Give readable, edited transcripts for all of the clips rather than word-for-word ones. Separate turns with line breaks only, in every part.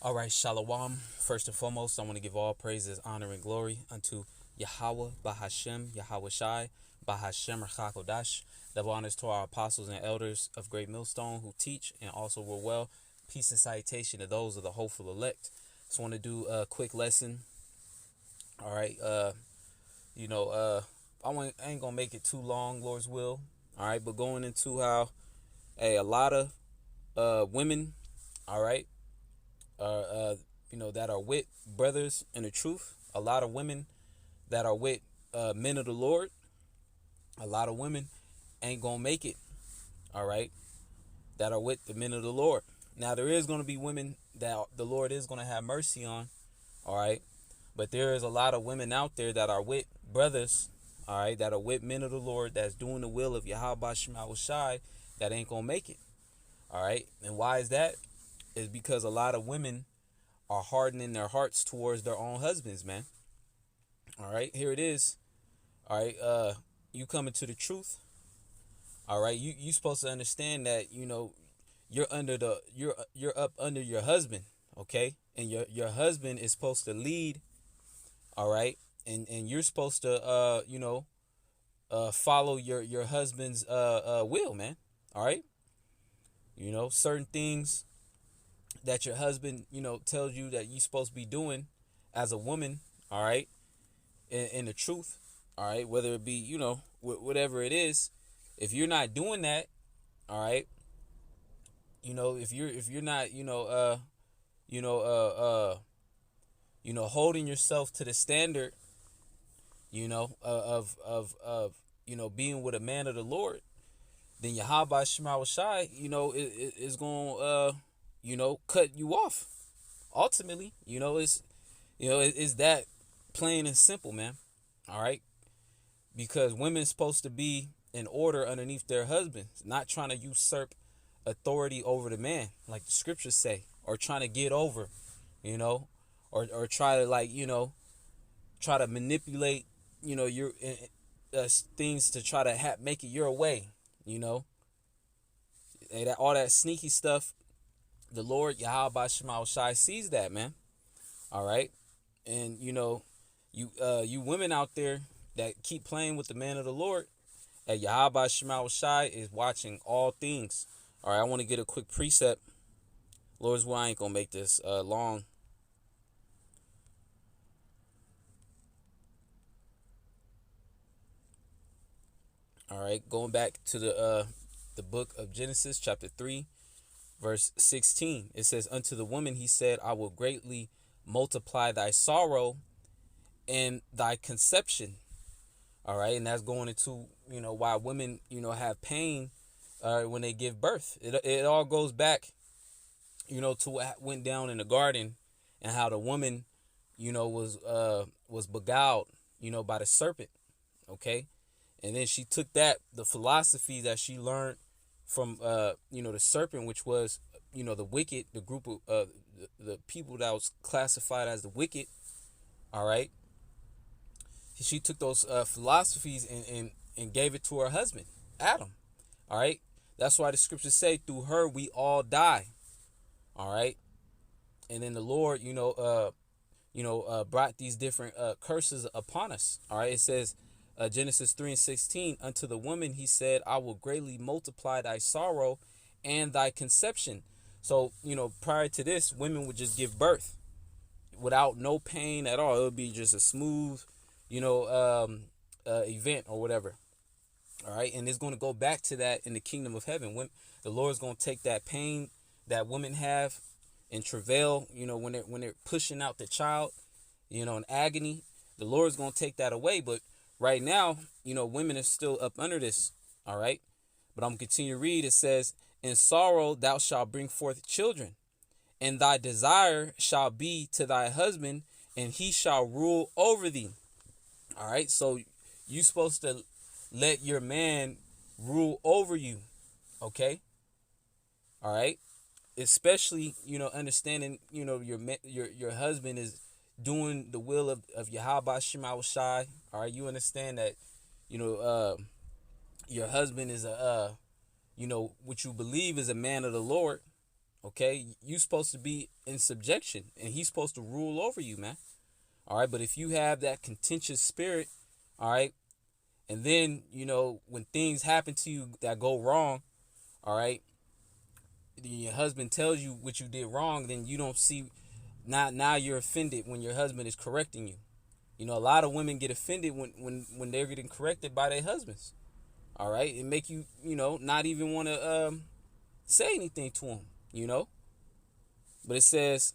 All right, Shalom. First and foremost, I want to give all praises, honor, and glory unto Yahweh, Bahashem, Yahweh Shai, Bahashem, Rachakodash. Double honors to our apostles and elders of Great Millstone who teach and also rule well. Peace and citation to those of the hopeful elect. Just want to do a quick lesson. All right, I ain't gonna make it too long, Lord's will. All right, but going into how, a lot of women, all right, that are with brothers in the truth. A lot of women that are with men of the Lord. A lot of women ain't gonna make it. All right, that are with the men of the Lord. Now there is gonna be women that the Lord is gonna have mercy on. All right, but there is a lot of women out there that are with brothers. All right, that are with men of the Lord that's doing the will of Yahweh Shema Shai that ain't gonna make it. All right, and why is that? Is because a lot of women are hardening their hearts towards their own husbands, man. All right, here it is. All right, you coming to the truth. All right, you supposed to understand that you're up under your husband, okay, and your husband is supposed to lead. All right, and you're supposed to follow your husband's will, man. All right, certain things that your husband tells you that you're supposed to be doing as a woman. All right, in the truth. All right, whether it be whatever it is, if you're not doing that, all right, if you're not holding yourself to the standard of being with a man of the Lord, then Yahweh Shema Shai is going cut you off. Ultimately, it's that plain and simple, man. All right, because women's supposed to be in order underneath their husbands, not trying to usurp authority over the man, like the scriptures say, or trying to get over, or try to try to manipulate, your things to try to make it your way, and all that sneaky stuff. The Lord Yahweh Shema Shai sees that, man. All right, and you women out there that keep playing with the man of the Lord, at Yahweh Shema Shai is watching all things. All right, I want to get a quick precept. Lord's will, I ain't gonna make this long. All right, going back to the book of Genesis, chapter 3, verse 16. It says, "Unto the woman he said, I will greatly multiply thy sorrow and thy conception." All right, and that's going into why women have pain when they give birth. It all goes back to what went down in the garden, and how the woman was beguiled by the serpent. Okay, and then she took the philosophy that she learned from the serpent, which was the wicked, the group of the people that was classified as the wicked. All right, she took those philosophies and gave it to her husband, Adam. All right, that's why the scriptures say, through her we all die. All right, and then the Lord brought these different curses upon us. All right, it says, Genesis 3 and 16, "Unto the woman he said, I will greatly multiply thy sorrow and thy conception." So prior to this, women would just give birth without no pain at all. It would be just a smooth event or whatever. All right, and it's going to go back to that in the kingdom of heaven, when the Lord's going to take that pain that women have in travail, when they're pushing out the child, in agony. The Lord's going to take that away. But right now, women are still up under this. All right, but I'm going to continue to read. It says, "In sorrow thou shalt bring forth children, and thy desire shall be to thy husband, and he shall rule over thee." All right, so you supposed to let your man rule over you. Okay, all right, especially understanding your husband is doing the will of Yahweh Shema Shai. All right, you understand that your husband is what you believe is a man of the Lord. Okay, you supposed to be in subjection, and he's supposed to rule over you, man. All right, but if you have that contentious spirit, all right, and then when things happen to you that go wrong, all right, your husband tells you what you did wrong, then you don't see. Now you're offended when your husband is correcting you. A lot of women get offended when they're getting corrected by their husbands. All right, it make you not even want to say anything to them. But it says,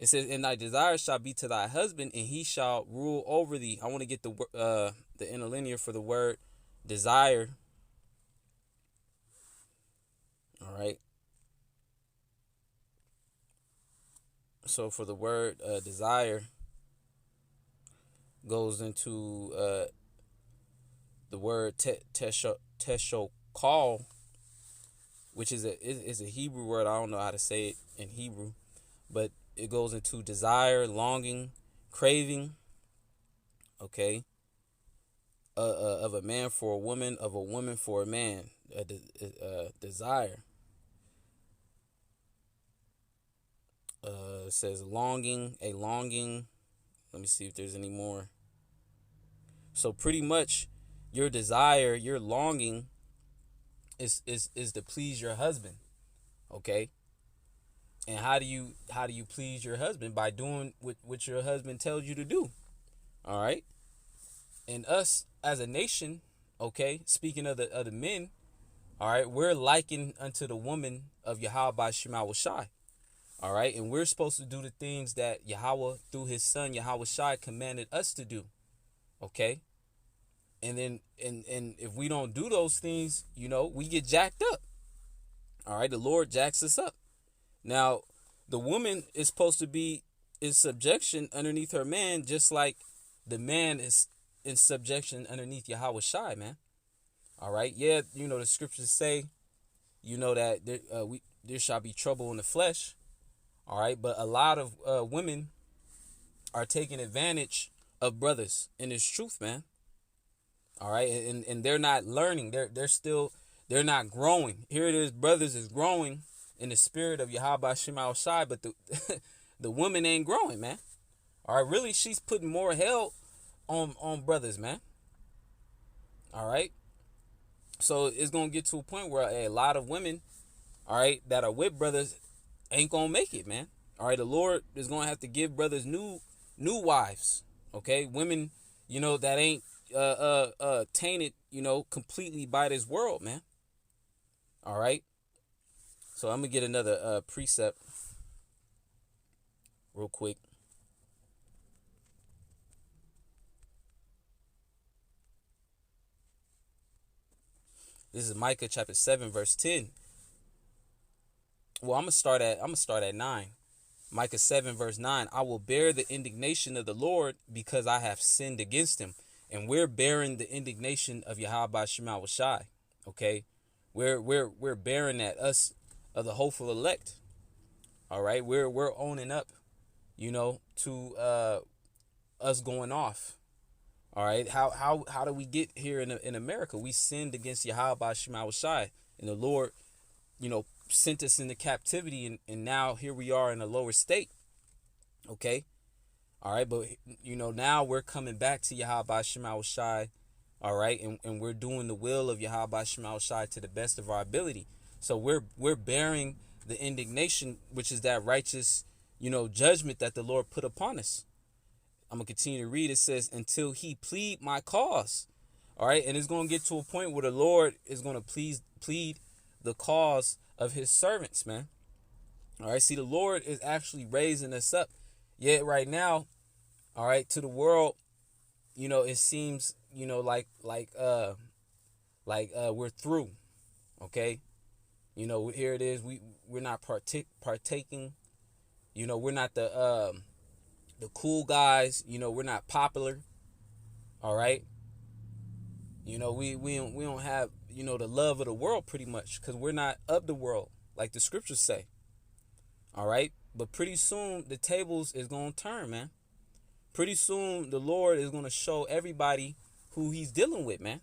and thy desire shall be to thy husband, and he shall rule over thee. I want to get the interlinear for the word desire. All right. So for the word desire goes into the word teshokal, which is a Hebrew word. I don't know how to say it in Hebrew, but it goes into desire, longing, craving. Okay. Of a man for a woman, of a woman for a man, desire. It says longing, a longing. Let me see if there's any more. So pretty much, your desire, your longing, is to please your husband. Okay. And how do you please your husband? By doing what your husband tells you to do. All right. And us as a nation, okay, speaking of the men, all right, we're likened unto the woman of Yahweh Shema Shai. All right, and we're supposed to do the things that Yahweh through his son Yahweh Shai commanded us to do. Okay. And then and if we don't do those things, we get jacked up. All right, the Lord jacks us up. Now, the woman is supposed to be in subjection underneath her man, just like the man is in subjection underneath Yahweh Shai, man. All right, yeah, the scriptures say, that there shall be trouble in the flesh. All right, but a lot of women are taking advantage of brothers in this truth, man. All right, and they're not learning. They're not growing. Here it is, brothers is growing in the spirit of Yahweh Shema Shai, but the woman ain't growing, man. All right, really, she's putting more hell on brothers, man. All right, so it's gonna get to a point where a lot of women, all right, that are with brothers ain't gonna make it, man. All right, the Lord is gonna have to give brothers new wives. Okay, women, that ain't tainted, completely by this world, man. All right. So I'm gonna get another precept real quick. This is Micah chapter 7, verse 10. Well, I'm gonna start at 9. Micah 7, verse 9. I will bear the indignation of the Lord because I have sinned against him. And we're bearing the indignation of Yahweh Shema Shai. Okay? We're bearing that, us of the hopeful elect. All right, we're owning up, to us going off. All right, how do we get here in America? We sinned against Yahweh Shema Shai, and the Lord, sent us into captivity, and now here we are in a lower state. Okay, all right, but now we're coming back to Yahweh Shema Shai. All right, and we're doing the will of Yahweh Shema Shai to the best of our ability. So we're bearing the indignation, which is that righteous, judgment that the Lord put upon us. I'm gonna continue to read. It says, until he plead my cause. All right, and it's gonna get to a point where the Lord is gonna plead the cause of his servants, man. All right, see, the Lord is actually raising us up. Yet right now, all right, to the world, it seems, like we're through. Okay, here it is. We're not partaking. We're not the cool guys. We're not popular. All right. We don't have the love of the world pretty much, because we're not of the world like the scriptures say. All right, but pretty soon the tables is gonna turn, man. Pretty soon the Lord is gonna show everybody who he's dealing with, man,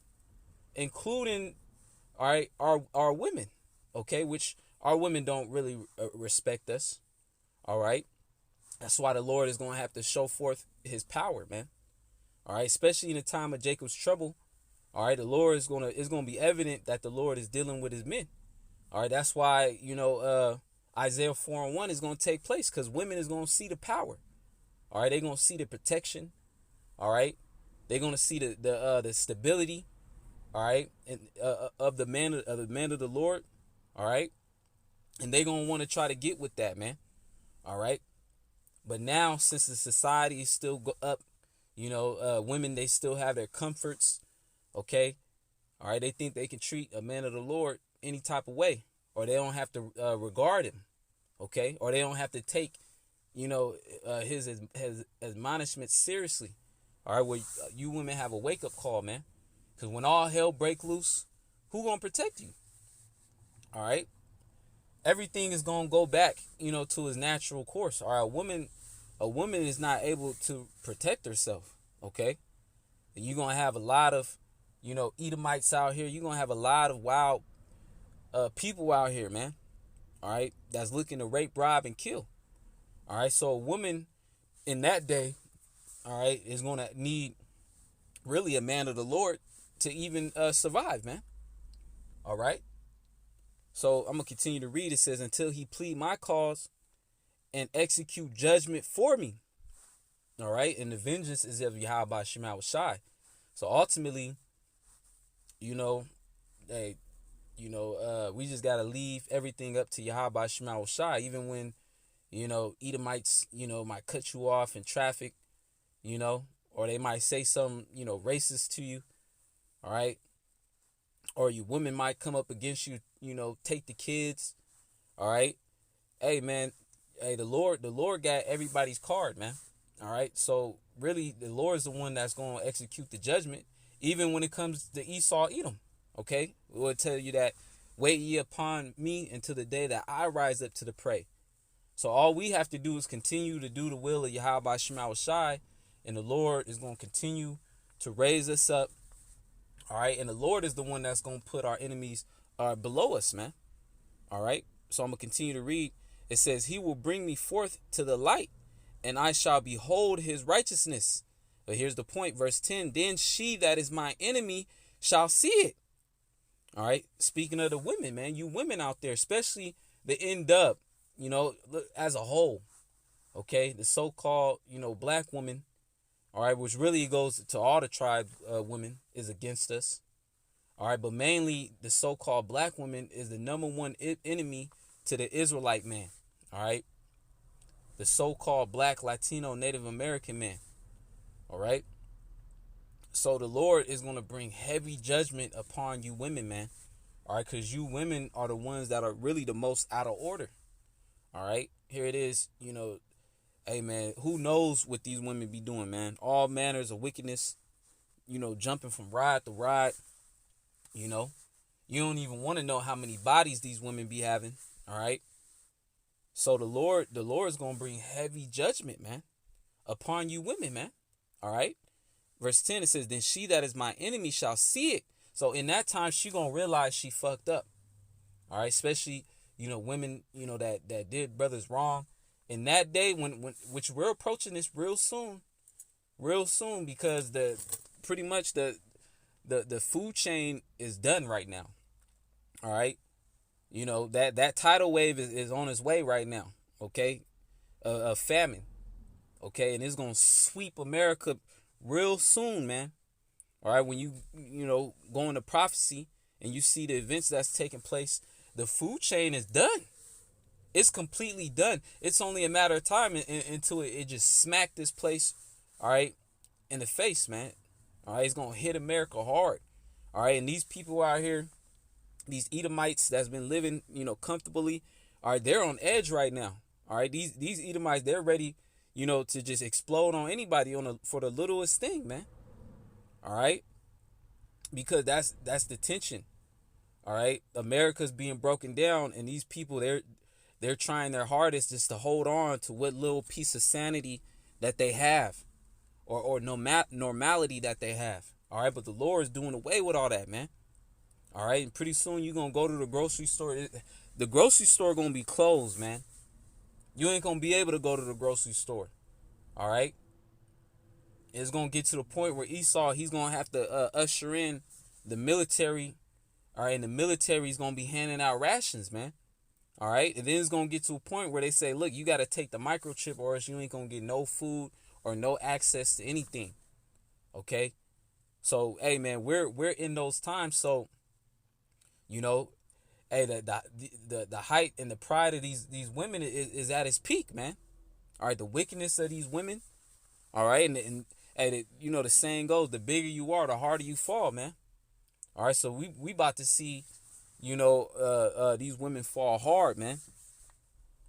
including all right our women, okay, which our women don't really respect us. All right. That's why the Lord is going to have to show forth his power, man. All right. Especially in the time of Jacob's trouble. All right. The Lord is it's going to be evident that the Lord is dealing with his men. All right. That's why, Isaiah 4:1 is going to take place, because women is going to see the power. All right. They're going to see the protection. All right. They're going to see the stability. All right. And of the man of the Lord. All right. And they're going to want to try to get with that, man. All right. But now, since the society is still up, women, they still have their comforts. Okay. All right. They think they can treat a man of the Lord any type of way, or they don't have to regard him. Okay. Or they don't have to take, his admonishments seriously. All right. Well, you women have a wake up call, man. Because when all hell break loose, who going to protect you? All right. Everything is going to go back, to its natural course. All right. A woman is not able to protect herself. Okay. And you're going to have a lot of, Edomites out here. You're going to have a lot of wild people out here, man. All right. That's looking to rape, rob, and kill. All right. So a woman in that day, all right, is going to need really a man of the Lord to even survive, man. All right. So I'm going to continue to read. It says, until he plead my cause and execute judgment for me. All right. And the vengeance is of Yahweh Shema Shai. So ultimately, we just got to leave everything up to Yahweh Shema Shai. Even when, Edomites, might cut you off in traffic, or they might say something, racist to you. All right. Or you women might come up against you, take the kids. All right. Hey, man. Hey, the Lord got everybody's card, man. All right. So really, the Lord is the one that's going to execute the judgment, even when it comes to Esau, Edom. Okay. We will tell you that, wait ye upon me until the day that I rise up to the prey. So all we have to do is continue to do the will of Yahweh Shema Shai, and the Lord is going to continue to raise us up. All right. And the Lord is the one that's going to put our enemies below us, man. All right. So I'm going to continue to read. It says, he will bring me forth to the light, and I shall behold his righteousness. But here's the point. Verse 10, then she that is my enemy shall see it. All right. Speaking of the women, man, you women out there, especially the NW, as a whole. Okay. The so-called, black woman. All right, which really goes to all the tribe women, is against us. All right, but mainly the so-called black woman is the number one enemy to the Israelite man. All right, the so-called black, Latino, Native American man. All right, so the Lord is going to bring heavy judgment upon you women, man. All right, because you women are the ones that are really the most out of order. All right, here it is, Hey, man, who knows what these women be doing, man? All manners of wickedness, jumping from ride to ride. You don't even want to know how many bodies these women be having. All right. So the Lord is going to bring heavy judgment, man, upon you women, man. All right. Verse 10, it says, then she that is my enemy shall see it. So in that time, she going to realize she fucked up. All right. Especially, women, that did brothers wrong. In that day, which we're approaching this real soon, because pretty much the food chain is done right now. All right. That tidal wave is on its way right now. Okay. A famine. Okay. And it's going to sweep America real soon, man. All right. When you go into prophecy and you see the events that's taking place, the food chain is done. It's completely done. It's only a matter of time until it just smacked this place, all right, in the face, man. All right, it's going to hit America hard. All right, and these people out here, these Edomites that's been living, comfortably, all right, they're on edge right now. All right, these Edomites, they're ready, to just explode on anybody for the littlest thing, man. All right, because that's the tension. All right, America's being broken down, and these people, they're trying their hardest just to hold on to what little piece of sanity that they have, or normality that they have. All right, but the Lord is doing away with all that, man. All right, and pretty soon you're going to go to the grocery store. the grocery store gonna be closed, man. You ain't gonna be able to go to the grocery store. All right. It's gonna get to the point where Esau, he's gonna have to usher in the military. All right, and the military is gonna be handing out rations, man. All right, and then it's gonna get to a point where they say, look, you gotta take the microchip, or else you ain't gonna get no food or no access to anything. Okay, so hey, man, we're in those times. So, you know, hey, the height and the pride of these women is at its peak, man. All right, the wickedness of these women. All right, and you know the saying goes, the bigger you are, the harder you fall, man. All right, so we about to see, you know, these women fall hard, man.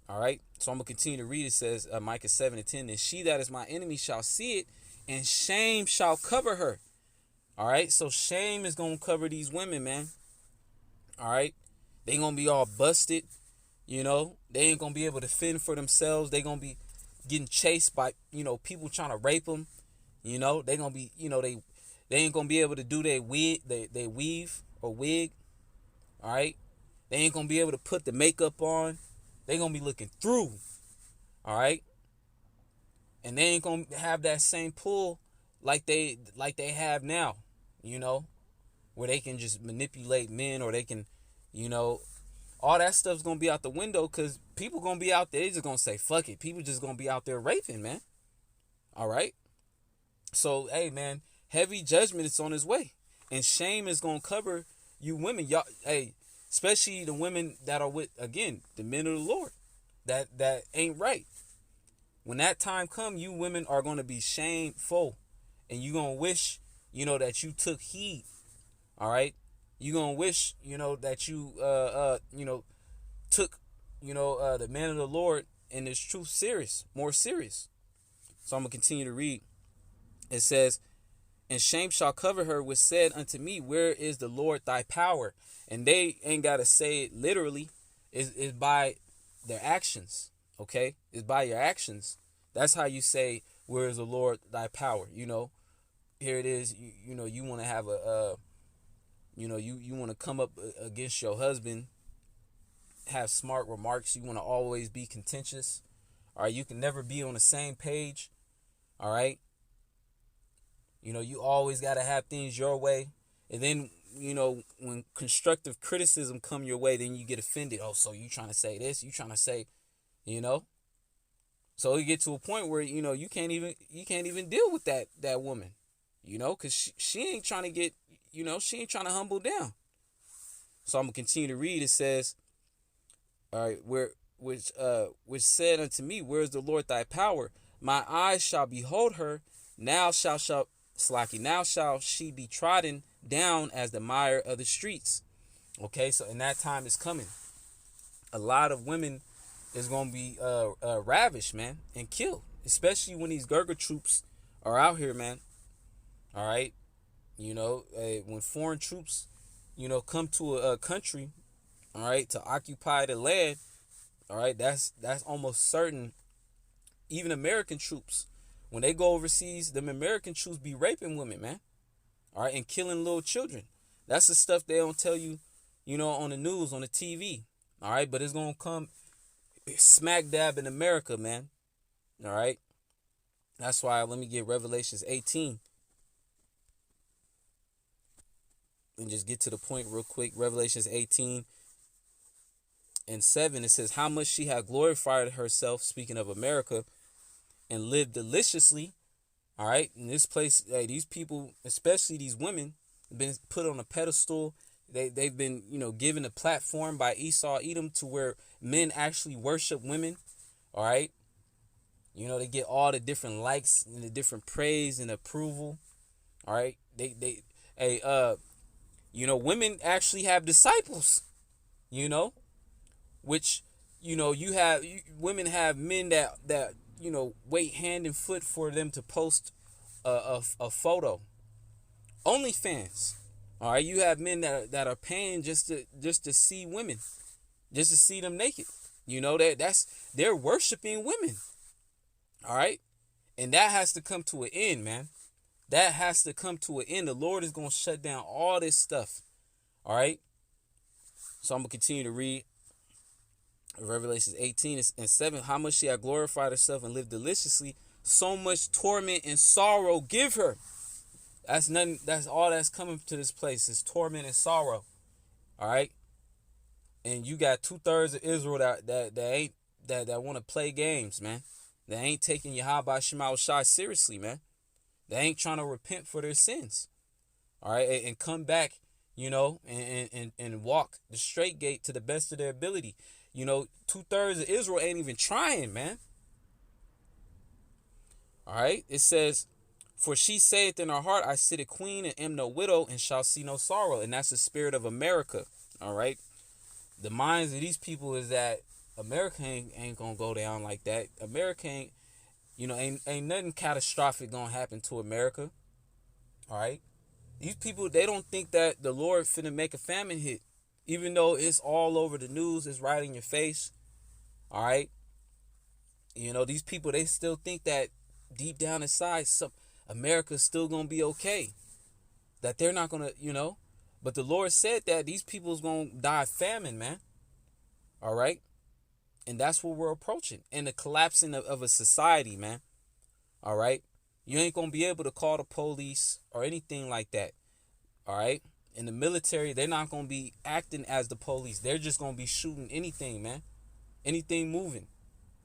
All right, so I'm gonna continue to read. It says, Micah 7:10, and she that is my enemy shall see it, and shame shall cover her. All right, so shame is gonna cover these women, man. All right, they gonna be all busted. You know, they ain't gonna be able to fend for themselves. They gonna be getting chased by, you know, people trying to rape them. You know, they gonna be, you know, they ain't gonna be able to do their wig, they weave or wig. All right, they ain't gonna be able to put the makeup on. They gonna be looking through. All right, and they ain't gonna have that same pull like they have now. You know, where they can just manipulate men, or they can, you know, all that stuff's gonna be out the window, because people gonna be out there. They just gonna say fuck it. People just gonna be out there raping, man. All right. So hey, man, heavy judgment is on its way, and shame is gonna cover you women. Y'all, hey, especially the women that are with, again, the men of the Lord, that ain't right. When that time come, you women are gonna be shameful, and you gonna wish, you know, that you took heed. All right, you gonna wish, you know, that you you know, took, you know, the man of the Lord and his truth serious, more serious. So I'm gonna continue to read. It says, and shame shall cover her, which said unto me, where is the Lord thy power? And they ain't gotta say it literally. It's by their actions. Okay, it's by your actions. That's how you say, where is the Lord thy power? You know, here it is. You know, you want to have a you know, you want to come up against your husband, have smart remarks. You want to always be contentious. All right, you can never be on the same page. All right, you know, you always got to have things your way. And then, you know, when constructive criticism come your way, then you get offended. Oh, so you trying to say this? You trying to say, you know? So you get to a point where, you know, you can't even deal with that woman, you know, because she ain't trying to get, you know, she ain't trying to humble down. So I'm gonna continue to read. It says, all right, which said unto me, where is the Lord thy power? My eyes shall behold her. Now shall she be trodden down as the mire of the streets. Okay, so and that time is coming. A lot of women is gonna be ravished, man, and killed, especially when these Gurkha troops are out here, man. All right, you know, when foreign troops, you know, come to a country, all right, to occupy the land, all right, that's almost certain. Even American troops, when they go overseas, them American troops be raping women, man. All right, and killing little children. That's the stuff they don't tell you, you know, on the news, on the TV. All right, but it's gonna come smack dab in America, man. All right, that's why let me get Revelations 18 and just get to the point real quick. Revelations 18 and 7, it says, how much she had glorified herself, speaking of America, and lived deliciously. All right, in this place, hey, these people, especially these women, have been put on a pedestal. They've been, you know, given a platform by Esau Edom to where men actually worship women. All right, you know, they get all the different likes and the different praise and approval. All right, you know, women actually have disciples. You know, which, you know, women have men that you know, wait hand and foot for them to post a photo. OnlyFans. All right, you have men that are paying just to see women, just to see them naked. You know, they're worshiping women. All right, and that has to come to an end, man. That has to come to an end. The Lord is gonna shut down all this stuff. All right. So I'm gonna continue to read. Revelation 18:7, how much she had glorified herself and lived deliciously, so much torment and sorrow give her. That's nothing. That's all that's coming to this place is torment and sorrow. All right. And you got 2/3 of Israel that ain't that want to play games, man. They ain't taking Yahweh Shema Shai seriously, man. They ain't trying to repent for their sins. All right, and come back, and walk the straight gate to the best of their ability. 2/3 of Israel ain't even trying, man. All right, it says, for she saith in her heart, I sit a queen and am no widow and shall see no sorrow. And that's the spirit of America. All right. The minds of these people is that America ain't gonna go down like that. America ain't nothing catastrophic gonna happen to America. All right. These people, they don't think that the Lord finna make a famine hit, even though it's all over the news, it's right in your face. All right. These people, they still think that deep down inside, America's still gonna be okay. That they're not gonna, but the Lord said that these people's gonna die of famine, man. All right. And that's what we're approaching. And the collapsing of a society, man. All right. You ain't gonna be able to call the police or anything like that. All right. In the military, they're not gonna be acting as the police. They're just gonna be shooting anything, man. Anything moving.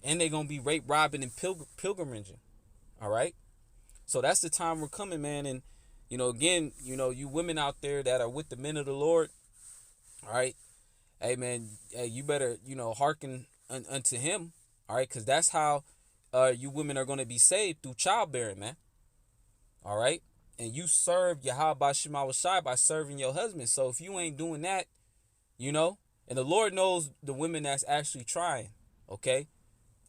And they're gonna be rape, robbing, and pilgrimaging. All right. So that's the time we're coming, man. And again, you women out there that are with the men of the Lord. All right. Hey, man, you better, hearken unto him. All right. Because that's how you women are going to be saved, through childbearing, man. All right. And you serve Yahweh Shema Shai by serving your husband. So if you ain't doing that, and the Lord knows the women that's actually trying. Okay.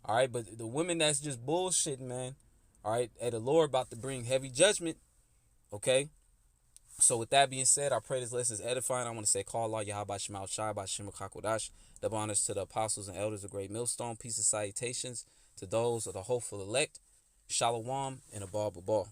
All right. But the women that's just bullshitting, man. All right. Hey, the Lord about to bring heavy judgment. Okay. So with that being said, I pray this lesson is edifying. I want to say, call Allah Yahweh Shema Shai by Shema Kakodash. Double honors to the apostles and elders of Great Millstone. Peace and salutations to those of the hopeful elect. Shalom and Abba Babal.